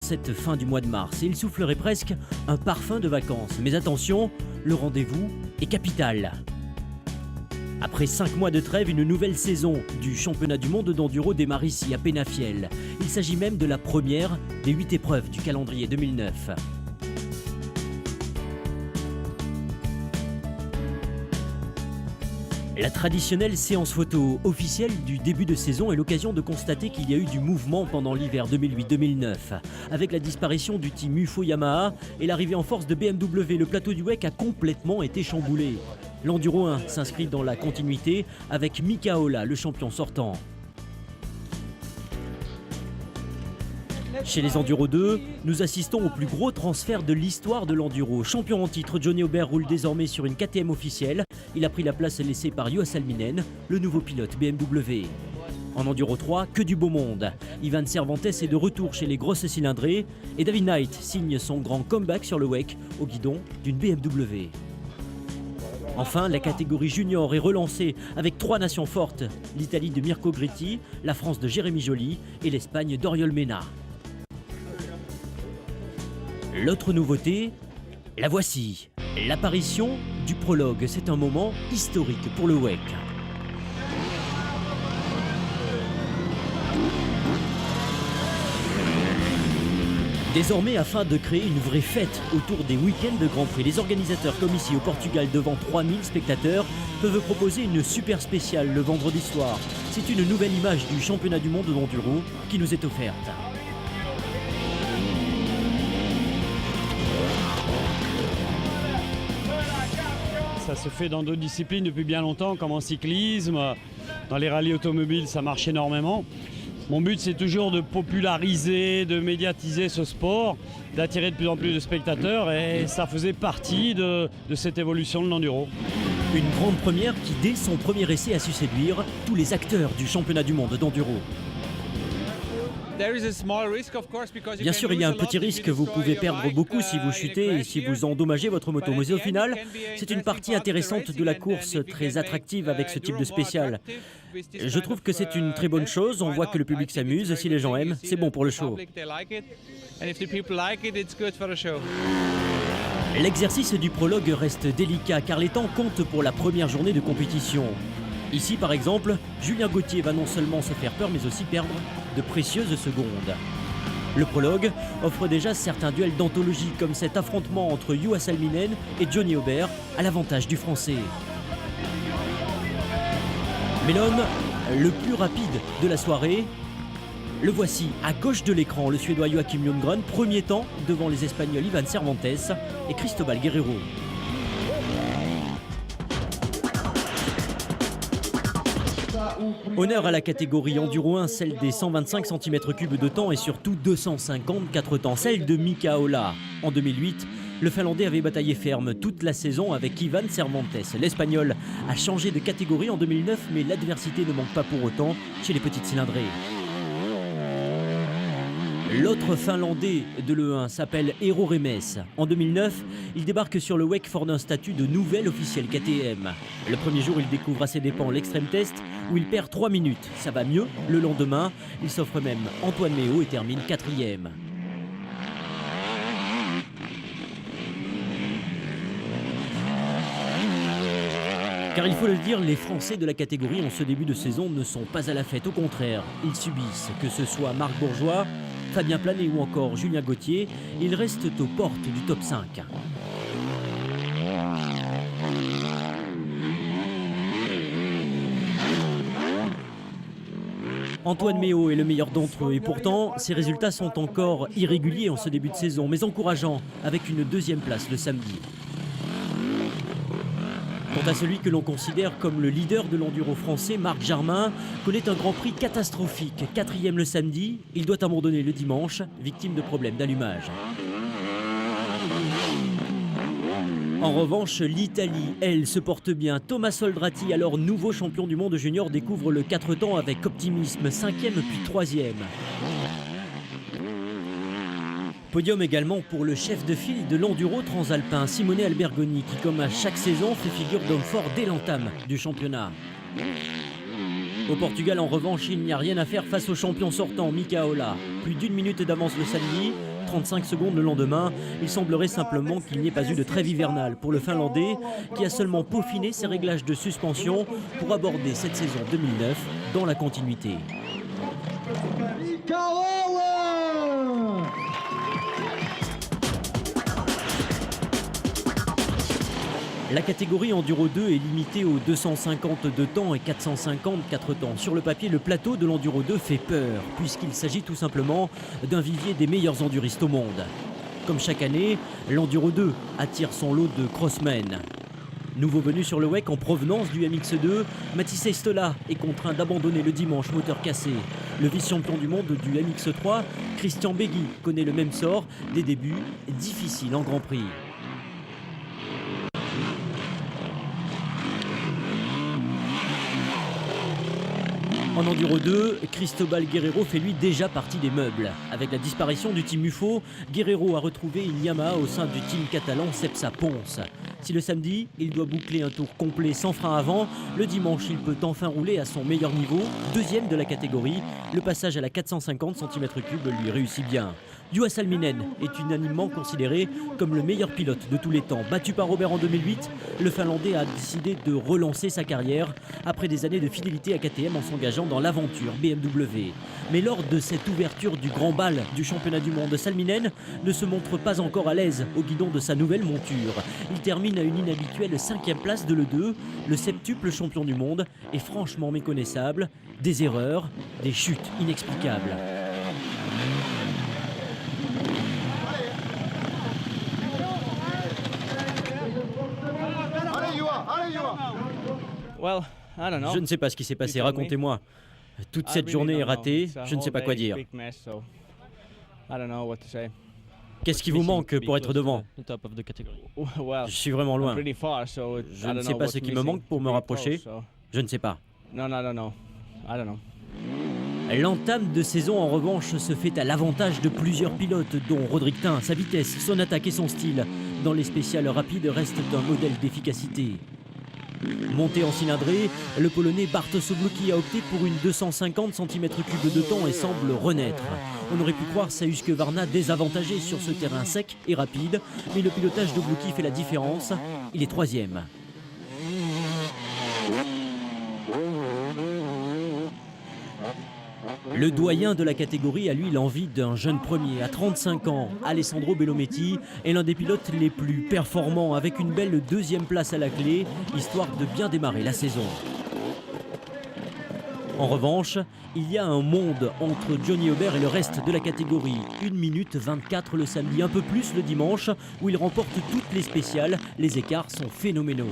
cette fin du mois de mars et il soufflerait presque un parfum de vacances. Mais attention, le rendez-vous est capital. Après 5 mois de trêve, une nouvelle saison du championnat du monde d'enduro démarre ici à Penafiel. Il s'agit même de la première des 8 épreuves du calendrier 2009. La traditionnelle séance photo officielle du début de saison est l'occasion de constater qu'il y a eu du mouvement pendant l'hiver 2008-2009. Avec la disparition du team UFO Yamaha et l'arrivée en force de BMW, le plateau du WEC a complètement été chamboulé. L'Enduro 1 s'inscrit dans la continuité avec Mika Ola, le champion sortant. Chez les Enduro 2, nous assistons au plus gros transfert de l'histoire de l'Enduro. Champion en titre, Johnny Aubert roule désormais sur une KTM officielle. Il a pris la place laissée par Juha Salminen, le nouveau pilote BMW. En Enduro 3, que du beau monde. Ivan Cervantes est de retour chez les grosses cylindrées et David Knight signe son grand comeback sur le WEC au guidon d'une BMW. Enfin, la catégorie junior est relancée avec 3 nations fortes. L'Italie de Mirko Gritti, la France de Jérémy Joly et l'Espagne d'Oriol Mena. L'autre nouveauté, la voici. L'apparition du prologue, c'est un moment historique pour le WEC. Désormais, afin de créer une vraie fête autour des week-ends de Grand Prix, les organisateurs, comme ici au Portugal devant 3000 spectateurs, peuvent proposer une super spéciale le vendredi soir. C'est une nouvelle image du championnat du monde d'enduro qui nous est offerte. Ça se fait dans d'autres disciplines depuis bien longtemps, comme en cyclisme. Dans les rallyes automobiles, ça marche énormément. Mon but, c'est toujours de populariser, de médiatiser ce sport, d'attirer de plus en plus de spectateurs et ça faisait partie de cette évolution de l'enduro. Une grande première qui, dès son premier essai, a su séduire tous les acteurs du championnat du monde d'enduro. Bien sûr, il y a un petit risque, vous pouvez perdre beaucoup si vous chutez et si vous endommagez votre moto. Mais au final, c'est une partie intéressante de la course, très attractive avec ce type de spécial. Je trouve que c'est une très bonne chose, on voit que le public s'amuse, si les gens aiment, c'est bon pour le show. L'exercice du prologue reste délicat car les temps comptent pour la première journée de compétition. Ici, par exemple, Julien Gauthier va non seulement se faire peur, mais aussi perdre de précieuses secondes. Le prologue offre déjà certains duels d'anthologie, comme cet affrontement entre Juha Salminen et Johnny Aubert, à l'avantage du Français. Mais l'homme le plus rapide de la soirée, le voici à gauche de l'écran, le Suédois Joachim Lundgren, premier temps devant les Espagnols Ivan Cervantes et Cristobal Guerrero. Honneur à la catégorie Enduro 1, celle des 125 cm3 de temps et surtout 254 temps, celle de Mika Ola. En 2008, le Finlandais avait bataillé ferme toute la saison avec Ivan Cervantes. L'Espagnol a changé de catégorie en 2009, mais l'adversité ne manque pas pour autant chez les petites cylindrées. L'autre Finlandais de l'E1 s'appelle Eero Remes. En 2009, il débarque sur le WEC fort d'un statut de nouvel officiel KTM. Le premier jour, il découvre à ses dépens l'extrême test où il perd 3 minutes. Ça va mieux. Le lendemain, il s'offre même Antoine Méo et termine 4e. Car il faut le dire, les Français de la catégorie en ce début de saison ne sont pas à la fête. Au contraire, ils subissent, que ce soit Marc Bourgeois, Fabien Planet ou encore Julien Gauthier, ils restent aux portes du top 5. Antoine Méo est le meilleur d'entre eux et pourtant, ses résultats sont encore irréguliers en ce début de saison, mais encourageants avec une 2e place le samedi. Quant à celui que l'on considère comme le leader de l'enduro français, Marc Jarmin, connaît un Grand Prix catastrophique. 4e le samedi, il doit abandonner le dimanche, victime de problèmes d'allumage. En revanche, l'Italie, elle, se porte bien. Thomas Soldrati, alors nouveau champion du monde junior, découvre le 4 temps avec optimisme, 5e puis 3e. Podium également pour le chef de file de l'enduro transalpin, Simone Albergoni, qui comme à chaque saison fait figure d'homme fort dès l'entame du championnat. Au Portugal, en revanche, il n'y a rien à faire face au champion sortant, Mika Ola. Plus d'1 minute d'avance le samedi, 35 secondes le lendemain. Il semblerait simplement qu'il n'y ait pas eu de trêve hivernale pour le Finlandais qui a seulement peaufiné ses réglages de suspension pour aborder cette saison 2009 dans la continuité. La catégorie Enduro 2 est limitée aux 252 temps et 454 temps. Sur le papier, le plateau de l'Enduro 2 fait peur, puisqu'il s'agit tout simplement d'un vivier des meilleurs enduristes au monde. Comme chaque année, l'Enduro 2 attire son lot de crossmen. Nouveau venu sur le WEC en provenance du MX2, Matisse Stola est contraint d'abandonner le dimanche moteur cassé. Le vice-champion du monde du MX3, Christian Begui, connaît le même sort, des débuts difficiles en Grand Prix. En Enduro 2, Cristobal Guerrero fait lui déjà partie des meubles. Avec la disparition du team UFO, Guerrero a retrouvé une Yamaha au sein du team catalan Cepsa Pons. Si le samedi, il doit boucler un tour complet sans frein avant, le dimanche, il peut enfin rouler à son meilleur niveau, deuxième de la catégorie. Le passage à la 450 cm3 lui réussit bien. Juha Salminen est unanimement considéré comme le meilleur pilote de tous les temps. Battu par Robert en 2008, le Finlandais a décidé de relancer sa carrière après des années de fidélité à KTM en s'engageant dans l'aventure BMW. Mais lors de cette ouverture du grand bal du championnat du monde, Salminen ne se montre pas encore à l'aise au guidon de sa nouvelle monture. Il termine à une inhabituelle 5e place de l'E2. Le septuple champion du monde est franchement méconnaissable. Des erreurs, des chutes inexplicables. Je ne sais pas ce qui s'est passé, racontez-moi. Toute cette journée est ratée, je ne sais pas quoi dire. Qu'est-ce qui vous manque pour être devant? Je suis vraiment loin. Je ne sais pas ce qui me manque pour me rapprocher. Je ne sais pas. L'entame de saison, en revanche, se fait à l'avantage de plusieurs pilotes, dont Roderick Tin. Sa vitesse, son attaque et son style dans les spéciales rapides restent un modèle d'efficacité. Monté en cylindrée, le Polonais Bartosz Sobluki a opté pour une 250 cm3 de temps et semble renaître. On aurait pu croire Saüs Varna désavantagé sur ce terrain sec et rapide, mais le pilotage de Sobluki fait la différence. Il est 3e. Le doyen de la catégorie a lui l'envie d'un jeune premier. À 35 ans, Alessandro Bellometti est l'un des pilotes les plus performants avec une belle 2e place à la clé, histoire de bien démarrer la saison. En revanche, il y a un monde entre Johnny Aubert et le reste de la catégorie. 1 minute 24 le samedi, un peu plus le dimanche, où il remporte toutes les spéciales. Les écarts sont phénoménaux.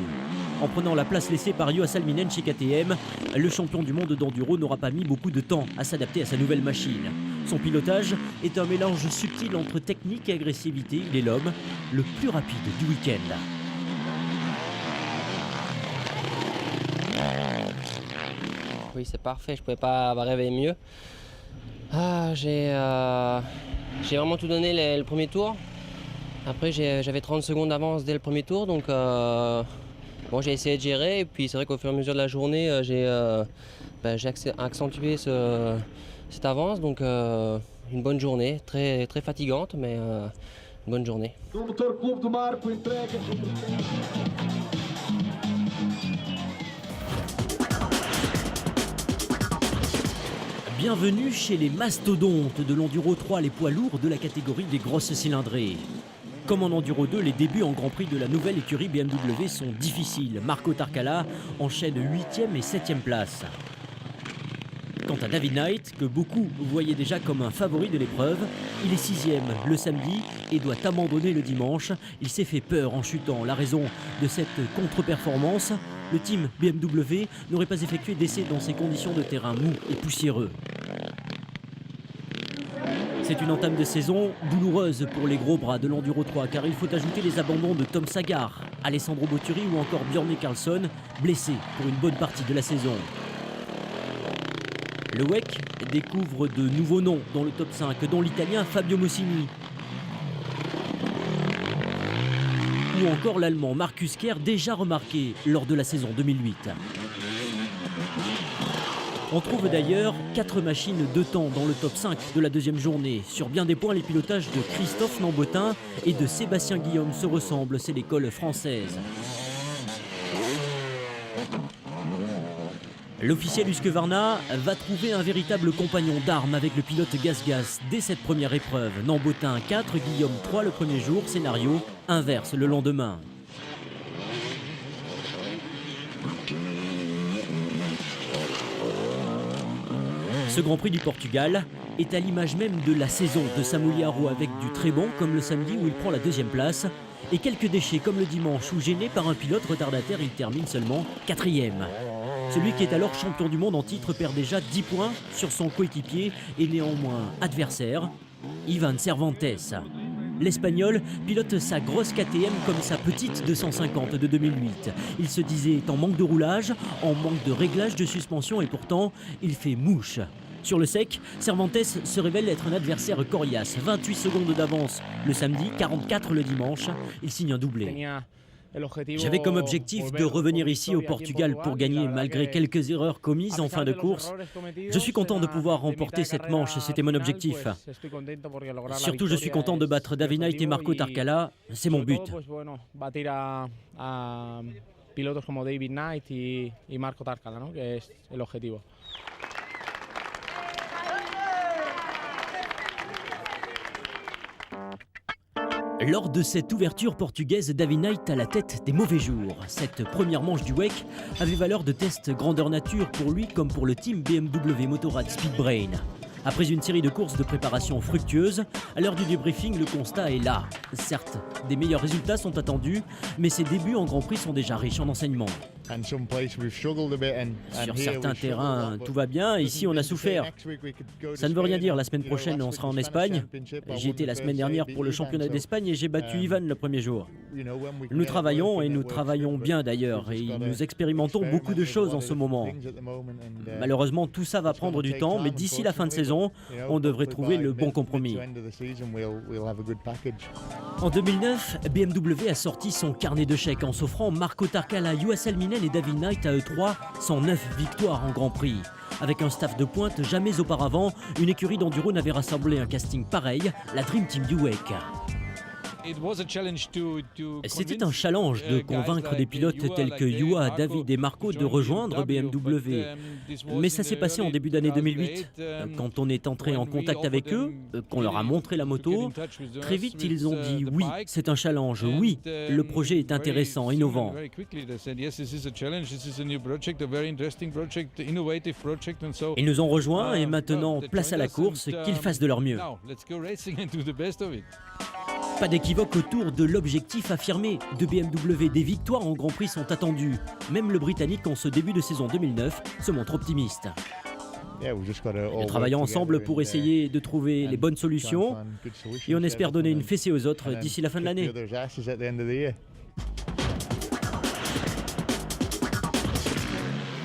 En prenant la place laissée par Juha Salminen chez KTM, le champion du monde d'enduro n'aura pas mis beaucoup de temps à s'adapter à sa nouvelle machine. Son pilotage est un mélange subtil entre technique et agressivité. Il est l'homme le plus rapide du week-end. Oui, c'est parfait, je ne pouvais pas rêver mieux. J'ai vraiment tout donné le premier tour. Après, j'avais 30 secondes d'avance dès le premier tour, donc bon, j'ai essayé de gérer. Et puis c'est vrai qu'au fur et à mesure de la journée, j'ai accentué cette avance. Donc une bonne journée, très, très fatigante, mais une bonne journée. Bienvenue chez les mastodontes de l'Enduro 3, les poids lourds de la catégorie des grosses cylindrées. Comme en Enduro 2, les débuts en Grand Prix de la nouvelle écurie BMW sont difficiles. Marco Tarcala enchaîne 8e et 7e place. Quant à David Knight, que beaucoup voyaient déjà comme un favori de l'épreuve, il est 6e le samedi et doit abandonner le dimanche. Il s'est fait peur en chutant. La raison de cette contre-performance, le team BMW n'aurait pas effectué d'essai dans ces conditions de terrain mou et poussiéreux. C'est une entame de saison douloureuse pour les gros bras de l'Enduro 3, car il faut ajouter les abandons de Tom Sagar, Alessandro Botturi ou encore Björn Karlsson, blessés pour une bonne partie de la saison. Le WEC découvre de nouveaux noms dans le top 5, dont l'Italien Fabio Mossini. Ou encore l'Allemand Marcus Kerr, déjà remarqué lors de la saison 2008. On trouve d'ailleurs 4 machines de temps dans le top 5 de la deuxième journée. Sur bien des points, les pilotages de Christophe Nambotin et de Sébastien Guillaume se ressemblent, c'est l'école française. L'officiel Husqvarna va trouver un véritable compagnon d'armes avec le pilote Gasgas dès cette première épreuve. Nambotin 4, Guillaume 3 le premier jour, scénario inverse le lendemain. Ce Grand Prix du Portugal est à l'image même de la saison de Samuel Aho avec du très bon comme le samedi où il prend la deuxième place et quelques déchets comme le dimanche où gêné par un pilote retardataire il termine seulement 4e. Celui qui est alors champion du monde en titre perd déjà 10 points sur son coéquipier et néanmoins adversaire, Ivan Cervantes. L'Espagnol pilote sa grosse KTM comme sa petite 250 de 2008. Il se disait en manque de roulage, en manque de réglage de suspension et pourtant il fait mouche. Sur le sec, Cervantes se révèle être un adversaire coriace. 28 secondes d'avance le samedi, 44 le dimanche. Il signe un doublé. J'avais comme objectif de revenir ici au Portugal pour gagner malgré quelques erreurs commises en fin de course. Je suis content de pouvoir remporter cette manche, c'était mon objectif. Surtout je suis content de battre David Knight et Marco Tarcala, c'est mon but. Pilotos como David Knight y Marco Tarcala, ¿no? Que es el objetivo. Lors de cette ouverture portugaise, David Knight a la tête des mauvais jours. Cette première manche du WEC avait valeur de test grandeur nature pour lui comme pour le team BMW Motorrad Speedbrain. Après une série de courses de préparation fructueuses, à l'heure du débriefing, le constat est là. Certes, des meilleurs résultats sont attendus, mais ses débuts en Grand Prix sont déjà riches en enseignements. Sur certains terrains, tout va bien, ici on a souffert. Ça ne veut rien dire, la semaine prochaine on sera en Espagne. J'y étais la semaine dernière pour le championnat d'Espagne et j'ai battu Ivan le premier jour. Nous travaillons et nous travaillons bien d'ailleurs et nous expérimentons beaucoup de choses en ce moment. Malheureusement tout ça va prendre du temps, mais d'ici la fin de saison, on devrait trouver le bon compromis. En 2009, BMW a sorti son carnet de chèques en s'offrant Marco Tarcala, Johan Salminen et David Knight à eux trois 109 victoires en Grand Prix. Avec un staff de pointe, jamais auparavant, une écurie d'enduro n'avait rassemblé un casting pareil, la Dream Team du WEC. C'était un challenge de convaincre des pilotes tels que Juha, David et Marco de rejoindre BMW. Mais ça s'est passé en début d'année 2008. Quand on est entré en contact avec eux, qu'on leur a montré la moto, très vite ils ont dit oui, c'est un challenge, oui, le projet est intéressant, innovant. Ils nous ont rejoints et maintenant, place à la course, qu'ils fassent de leur mieux. Pas d'équivoque autour de l'objectif affirmé de BMW. Des victoires en Grand Prix sont attendues. Même le Britannique, en ce début de saison 2009, se montre optimiste. Nous travaillons ensemble pour essayer de trouver les bonnes solutions et on espère donner une fessée aux autres d'ici la fin de l'année.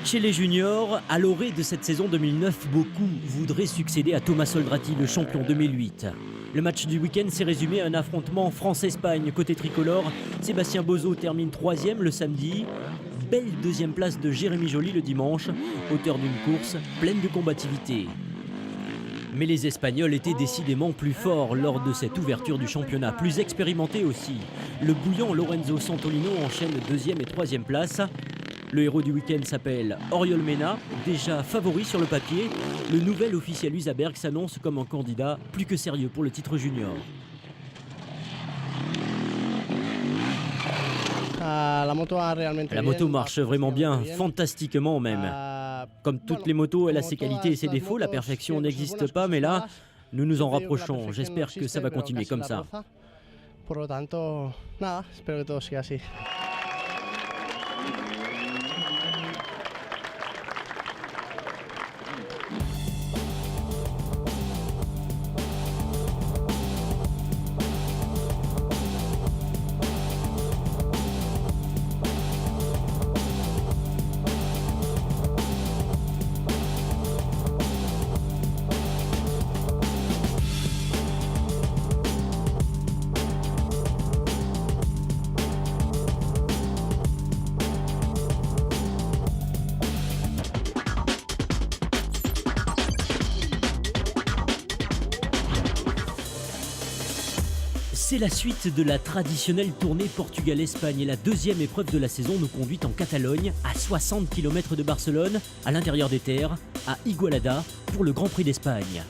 Chez les juniors, à l'orée de cette saison 2009, beaucoup voudraient succéder à Thomas Soldrati, le champion 2008. Le match du week-end s'est résumé à un affrontement France-Espagne. Côté tricolore, Sébastien Bozo termine 3e le samedi. Belle deuxième place de Jérémy Joly le dimanche, auteur d'une course pleine de combativité. Mais les Espagnols étaient décidément plus forts lors de cette ouverture du championnat, plus expérimentés aussi. Le bouillant Lorenzo Santolino enchaîne 2e et 3e place. Le héros du week-end s'appelle Oriol Mena, déjà favori sur le papier. Le nouvel officiel Usaberg s'annonce comme un candidat plus que sérieux pour le titre junior. La moto marche vraiment bien, fantastiquement même. Comme toutes les motos, elle a ses qualités et ses défauts, la perfection n'existe pas, mais là, nous nous en rapprochons. J'espère que ça va continuer comme ça. C'est la suite de la traditionnelle tournée Portugal-Espagne et la deuxième épreuve de la saison nous conduit en Catalogne, à 60 km de Barcelone, à l'intérieur des terres, à Igualada, pour le Grand Prix d'Espagne.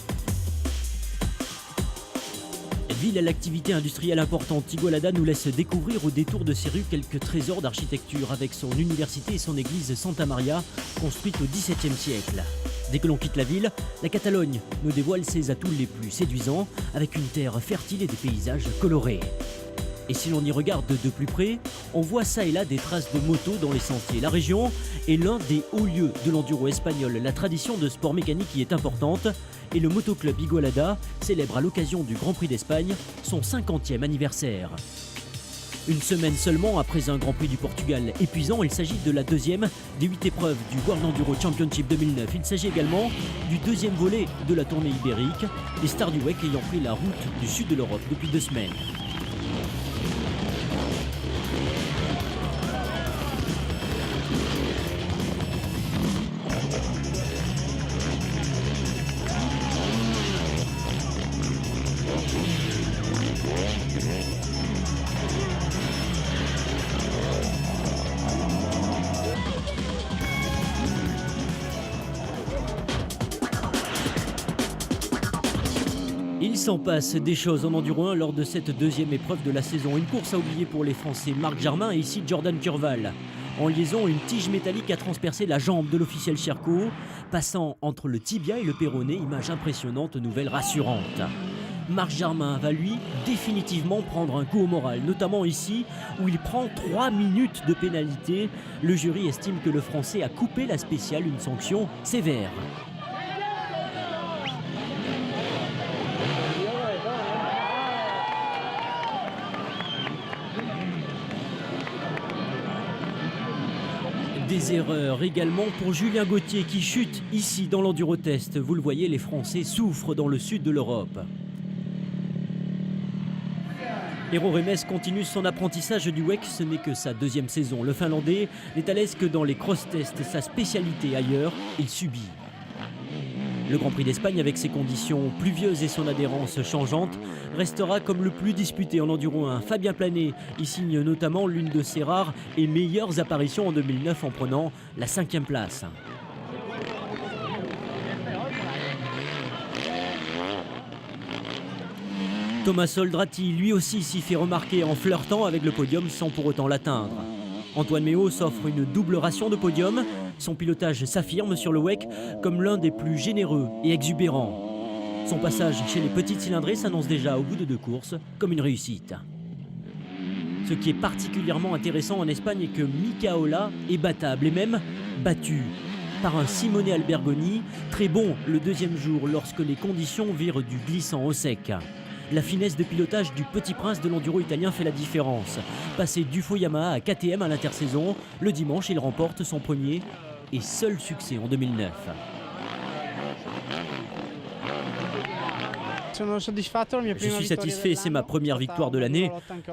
Ville à l'activité industrielle importante, Igualada nous laisse découvrir au détour de ses rues quelques trésors d'architecture avec son université et son église Santa Maria, construite au XVIIe siècle. Dès que l'on quitte la ville, la Catalogne nous dévoile ses atouts les plus séduisants, avec une terre fertile et des paysages colorés. Et si l'on y regarde de plus près, on voit ça et là des traces de motos dans les sentiers. La région est l'un des hauts lieux de l'enduro espagnol. La tradition de sport mécanique y est importante et le motoclub Igualada célèbre à l'occasion du Grand Prix d'Espagne son 50e anniversaire. Une semaine seulement après un Grand Prix du Portugal épuisant, il s'agit de la deuxième des 8 épreuves du World Enduro Championship 2009. Il s'agit également du deuxième volet de la tournée ibérique, les stars du WEC ayant pris la route du sud de l'Europe depuis 2 semaines. Il s'en passe des choses en enduro 1 lors de cette deuxième épreuve de la saison. Une course à oublier pour les Français Marc Jarmin et ici Jordan Curval. En liaison, une tige métallique a transpercé la jambe de l'officiel Cherco, passant entre le tibia et le péroné. Image impressionnante, nouvelle rassurante. Marc Jarmin va lui définitivement prendre un coup au moral, notamment ici où il prend 3 minutes de pénalité. Le jury estime que le Français a coupé la spéciale, une sanction sévère. Des erreurs également pour Julien Gauthier qui chute ici dans l'Endurotest. Vous le voyez, les Français souffrent dans le sud de l'Europe. Héro Remes continue son apprentissage du WEC, ce n'est que sa deuxième saison. Le Finlandais n'est à l'aise que dans les cross-tests, sa spécialité ailleurs, il subit. Le Grand Prix d'Espagne, avec ses conditions pluvieuses et son adhérence changeante, restera comme le plus disputé en Enduro 1. Fabien Planet y signe notamment l'une de ses rares et meilleures apparitions en 2009 en prenant la 5e place. Thomas Soldrati, lui aussi, s'y fait remarquer en flirtant avec le podium sans pour autant l'atteindre. Antoine Méo s'offre une double ration de podium. Son pilotage s'affirme sur le WEC comme l'un des plus généreux et exubérants. Son passage chez les petites cylindrées s'annonce déjà au bout de 2 courses comme une réussite. Ce qui est particulièrement intéressant en Espagne est que Mika Ola est battable et même battu par un Simone Albergoni, très bon le deuxième jour lorsque les conditions virent du glissant au sec. La finesse de pilotage du petit prince de l'enduro italien fait la différence. Passé du faux Yamaha à KTM à l'intersaison, le dimanche, il remporte son premier et seul succès en 2009. Je suis satisfait, c'est ma première victoire de l'année.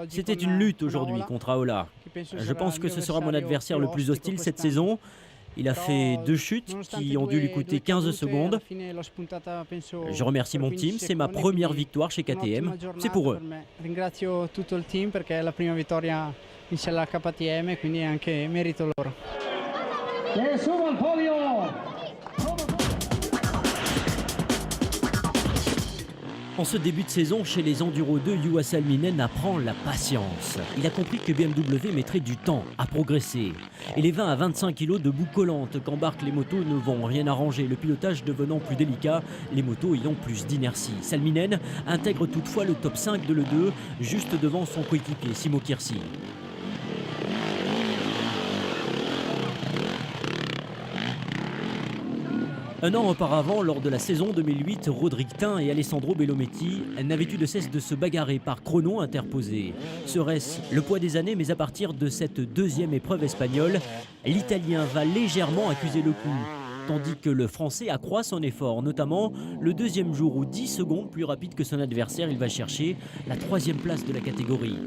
C'était une lutte aujourd'hui contre Aola. Je pense que ce sera mon adversaire le plus hostile cette saison. Il a fait 2 chutes qui ont dû lui coûter 15 secondes. Je remercie mon team, c'est ma première victoire chez KTM, c'est pour eux. En ce début de saison, chez les Enduro 2, Juha Salminen apprend la patience. Il a compris que BMW mettrait du temps à progresser. Et les 20 à 25 kg de boue collante qu'embarquent les motos ne vont rien arranger, le pilotage devenant plus délicat, les motos ayant plus d'inertie. Salminen intègre toutefois le top 5 de l'E2, juste devant son coéquipier Simo Kirsi. Un an auparavant, lors de la saison 2008, Rodrigue Tin et Alessandro Bellometti n'avaient eu de cesse de se bagarrer par chrono interposé. Serait-ce le poids des années, mais à partir de cette deuxième épreuve espagnole, l'Italien va légèrement accuser le coup, tandis que le Français accroît son effort, notamment le deuxième jour où 10 secondes plus rapide que son adversaire, il va chercher la 3e place de la catégorie.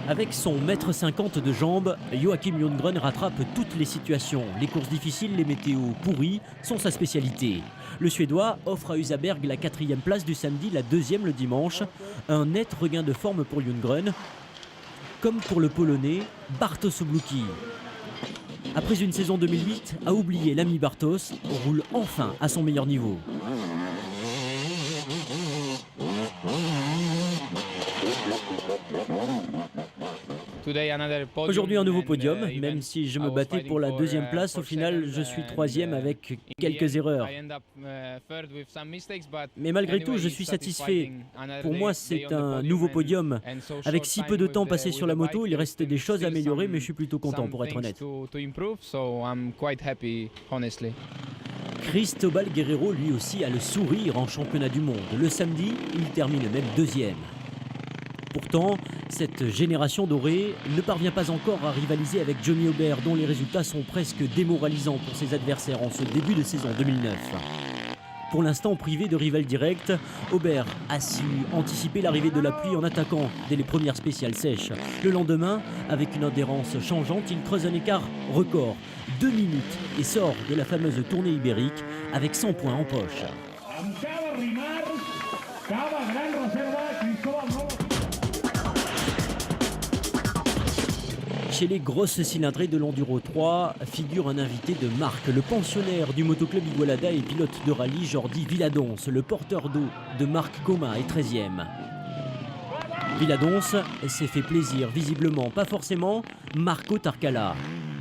Avec son 1,50 m de jambes, Joachim Lundgren rattrape toutes les situations. Les courses difficiles, les météos pourris sont sa spécialité. Le Suédois offre à Usaberg la 4e place du samedi, la 2e le dimanche. Un net regain de forme pour Lundgren, comme pour le Polonais Bartosz Obłuki. Après une saison 2008, à oublier l'ami Bartosz, roule enfin à son meilleur niveau. Aujourd'hui un nouveau podium, même si je me battais pour la 2e place, au final je suis 3e avec quelques erreurs. Mais malgré tout je suis satisfait. Pour moi c'est un nouveau podium. Avec si peu de temps passé sur la moto, il reste des choses à améliorer, mais je suis plutôt content pour être honnête. Cristóbal Guerreiro lui aussi a le sourire en championnat du monde. Le samedi, il termine même 2e. Pourtant, cette génération dorée ne parvient pas encore à rivaliser avec Johnny Aubert, dont les résultats sont presque démoralisants pour ses adversaires en ce début de saison 2009. Pour l'instant privé de rival direct, Aubert a su anticiper l'arrivée de la pluie en attaquant dès les premières spéciales sèches. Le lendemain, avec une adhérence changeante, il creuse un écart record, 2 minutes, et sort de la fameuse tournée ibérique avec 100 points en poche. Chez les grosses cylindrées de l'Enduro 3 figure un invité de marque, le pensionnaire du motoclub Igualada et pilote de rallye Jordi Viladons. Le porteur d'eau de Marc Coma est 13e. Viladons s'est fait plaisir, visiblement pas forcément Marco Tarcala.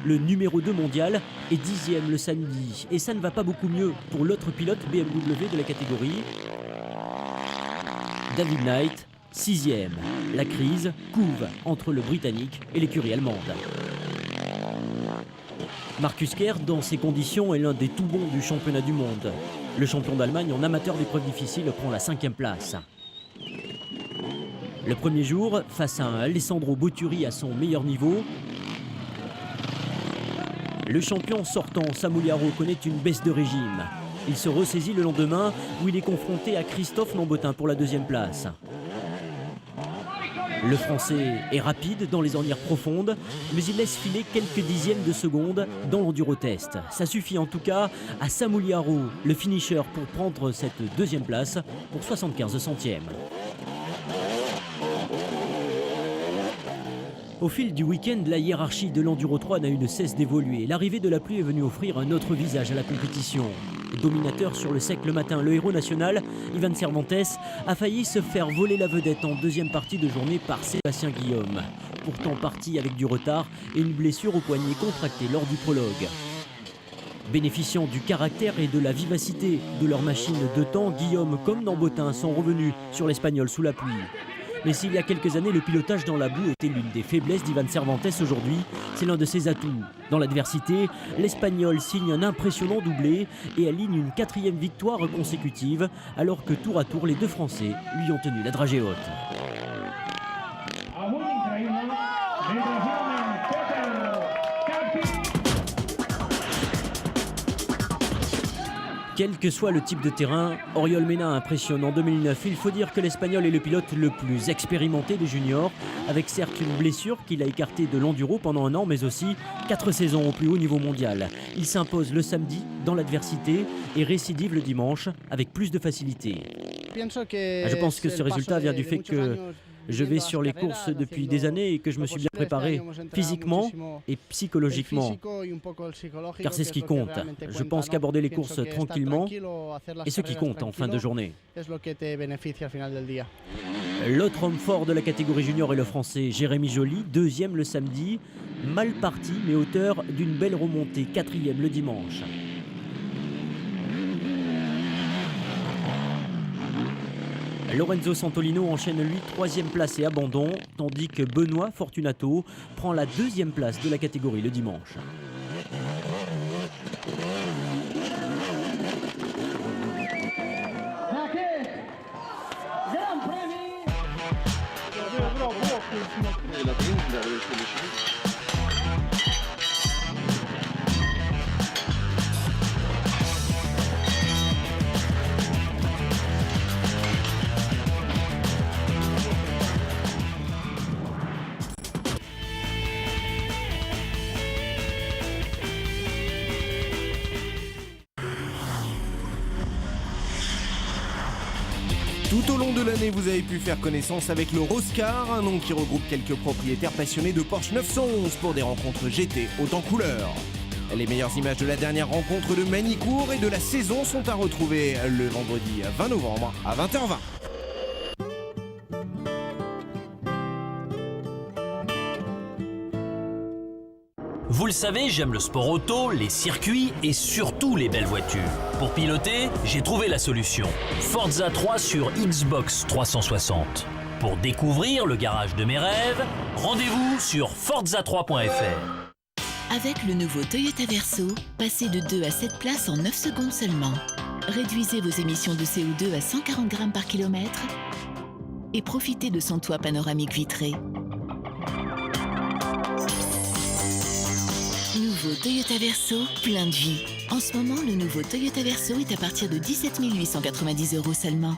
Le numéro 2 mondial est 10e le samedi et ça ne va pas beaucoup mieux pour l'autre pilote BMW de la catégorie, David Knight. 6e. La crise couve entre le Britannique et l'écurie allemande. Marcus Kerr, dans ces conditions, est l'un des tout bons du championnat du monde. Le champion d'Allemagne en amateur d'épreuves difficiles prend la 5e place. Le premier jour, face à un Alessandro Botturi à son meilleur niveau, le champion sortant Samuliaro connaît une baisse de régime. Il se ressaisit le lendemain où il est confronté à Christophe Lambotin pour la 2e place. Le Français est rapide dans les ornières profondes, mais il laisse filer quelques dixièmes de seconde dans l'endurotest. Ça suffit en tout cas à Samuliaro, le finisher, pour prendre cette 2e place pour 75 centièmes. Au fil du week-end, la hiérarchie de l'Enduro 3 n'a eu de cesse d'évoluer. L'arrivée de la pluie est venue offrir un autre visage à la compétition. Dominateur sur le sec le matin, le héros national, Ivan Cervantes, a failli se faire voler la vedette en 2e partie de journée par Sébastien Guillaume. Pourtant parti avec du retard et une blessure au poignet contractée lors du prologue. Bénéficiant du caractère et de la vivacité de leur machine de temps, Guillaume comme Lambotin sont revenus sur l'Espagnol sous la pluie. Mais s'il y a quelques années, le pilotage dans la boue était l'une des faiblesses d'Ivan Cervantes, aujourd'hui, c'est l'un de ses atouts. Dans l'adversité, l'Espagnol signe un impressionnant doublé et aligne une 4e victoire consécutive, alors que tour à tour, les deux Français lui ont tenu la dragée haute. Quel que soit le type de terrain, Oriol Mena impressionne en 2009. Il faut dire que l'Espagnol est le pilote le plus expérimenté des juniors, avec certes une blessure qui l'a écarté de l'enduro pendant un an, mais aussi 4 saisons au plus haut niveau mondial. Il s'impose le samedi dans l'adversité et récidive le dimanche avec plus de facilité. Je pense que ce résultat vient du fait que je vais sur les courses depuis des années et que je me suis bien préparé physiquement et psychologiquement, car c'est ce qui compte. Je pense qu'aborder les courses tranquillement est ce qui compte en fin de journée. L'autre homme fort de la catégorie junior est le Français Jérémy Joly, 2e le samedi, mal parti mais auteur d'une belle remontée, 4e le dimanche. Lorenzo Santolino enchaîne lui 3e place et abandon, tandis que Benoît Fortunato prend la 2e place de la catégorie le dimanche. Tout au long de l'année, vous avez pu faire connaissance avec le Roscar, un nom qui regroupe quelques propriétaires passionnés de Porsche 911 pour des rencontres GT haute en couleur. Les meilleures images de la dernière rencontre de Manicourt et de la saison sont à retrouver le vendredi 20 novembre à 20h20. Vous le savez, j'aime le sport auto, les circuits et surtout les belles voitures. Pour piloter, j'ai trouvé la solution. Forza 3 sur Xbox 360. Pour découvrir le garage de mes rêves, rendez-vous sur forza3.fr. Avec le nouveau Toyota Verso, passez de 2 à 7 places en 9 secondes seulement. Réduisez vos émissions de CO2 à 140 grammes par kilomètre et profitez de son toit panoramique vitré. Nouveau Toyota Verso, plein de vie. En ce moment, le nouveau Toyota Verso est à partir de 17 890 € seulement.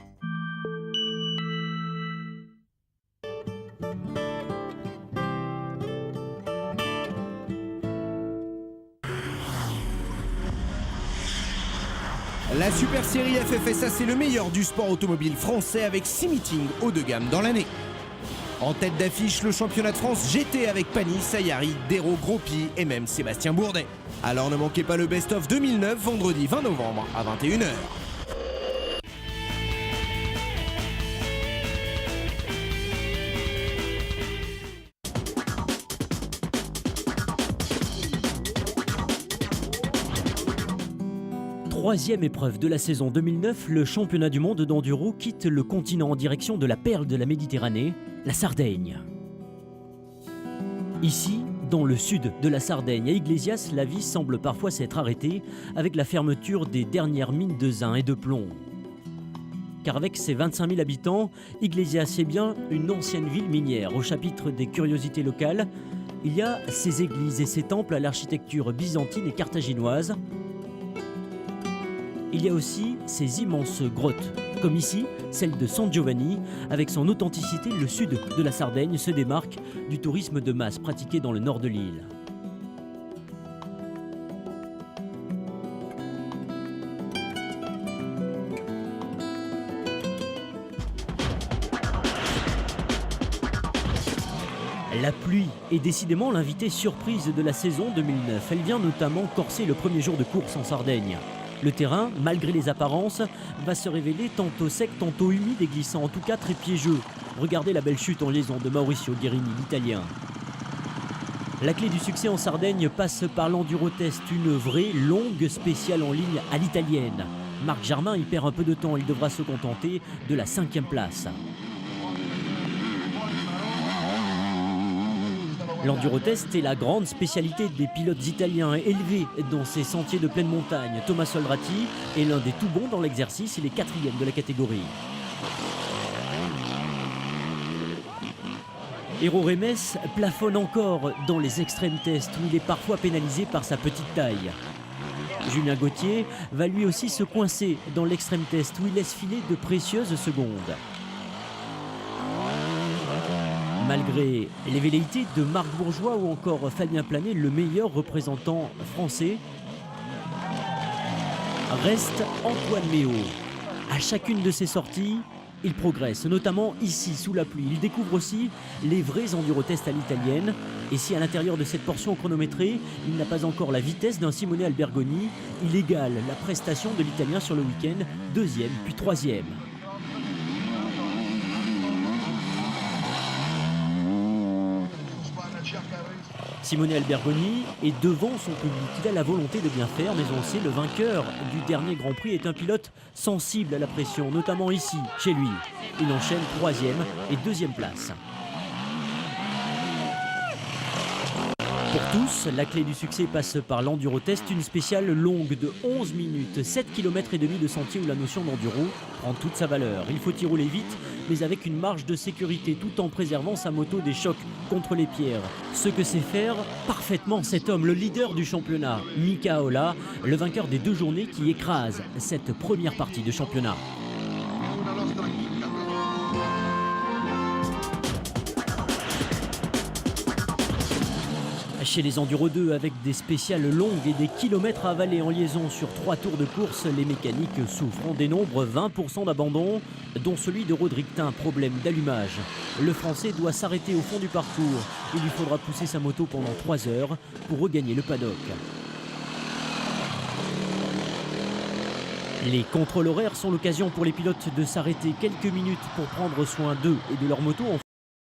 La Super Série FFSA, c'est le meilleur du sport automobile français avec 6 meetings haut de gamme dans l'année. En tête d'affiche, le championnat de France GT avec Panis, Sayari, Dérault, Gropi et même Sébastien Bourdet. Alors ne manquez pas le best-of 2009, vendredi 20 novembre à 21h. Troisième épreuve de la saison 2009, le championnat du monde d'enduro quitte le continent en direction de la perle de la Méditerranée, la Sardaigne. Ici, dans le sud de la Sardaigne, à Iglesias, la vie semble parfois s'être arrêtée avec la fermeture des dernières mines de zinc et de plomb. Car avec ses 25 000 habitants, Iglesias est bien une ancienne ville minière. Au chapitre des curiosités locales, il y a ses églises et ses temples à l'architecture byzantine et carthaginoise. Il y a aussi ces immenses grottes, comme ici, celle de San Giovanni. Avec son authenticité, le sud de la Sardaigne se démarque du tourisme de masse pratiqué dans le nord de l'île. La pluie est décidément l'invitée surprise de la saison 2009. Elle vient notamment corser le premier jour de course en Sardaigne. Le terrain, malgré les apparences, va se révéler tantôt sec, tantôt humide et glissant, en tout cas très piégeux. Regardez la belle chute en liaison de Mauricio Guerini, l'Italien. La clé du succès en Sardaigne passe par l'Endurotest, une vraie longue spéciale en ligne à l'italienne. Marc Germain y perd un peu de temps, il devra se contenter de la 5e place. L'Endurotest est la grande spécialité des pilotes italiens élevés dans ces sentiers de pleine montagne. Thomas Solrati est l'un des tout bons dans l'exercice, il est 4e de la catégorie. Héro Remes plafonne encore dans les extrêmes tests où il est parfois pénalisé par sa petite taille. Julien Gauthier va lui aussi se coincer dans l'extrême test où il laisse filer de précieuses secondes. Malgré les velléités de Marc Bourgeois ou encore Fabien Planet, le meilleur représentant français reste Antoine Méo. À chacune de ses sorties, il progresse, notamment ici, sous la pluie. Il découvre aussi les vrais endurotests à l'italienne. Et si à l'intérieur de cette portion chronométrée, il n'a pas encore la vitesse d'un Simone Albergoni, il égale la prestation de l'Italien sur le week-end, 2e puis 3e. Simone Albergoni est devant son public. Il a la volonté de bien faire, mais on sait, le vainqueur du dernier Grand Prix est un pilote sensible à la pression, notamment ici, chez lui. Il enchaîne 3e et 2e place. Pour tous, la clé du succès passe par l'Endurotest, une spéciale longue de 11 minutes, 7 km et demi de sentier où la notion d'enduro prend toute sa valeur. Il faut y rouler vite, mais avec une marge de sécurité, tout en préservant sa moto des chocs contre les pierres. Ce que sait faire parfaitement cet homme, le leader du championnat, Mika Ola, le vainqueur des 2 journées qui écrase cette première partie de championnat. Chez les Enduro 2, avec des spéciales longues et des kilomètres à avaler en liaison sur 3 tours de course, les mécaniques souffrent. On dénombre 20% d'abandon, dont celui de Rodriguetin, problème d'allumage. Le Français doit s'arrêter au fond du parcours. Il lui faudra pousser sa moto pendant 3 heures pour regagner le paddock. Les contrôles horaires sont l'occasion pour les pilotes de s'arrêter quelques minutes pour prendre soin d'eux et de leur moto en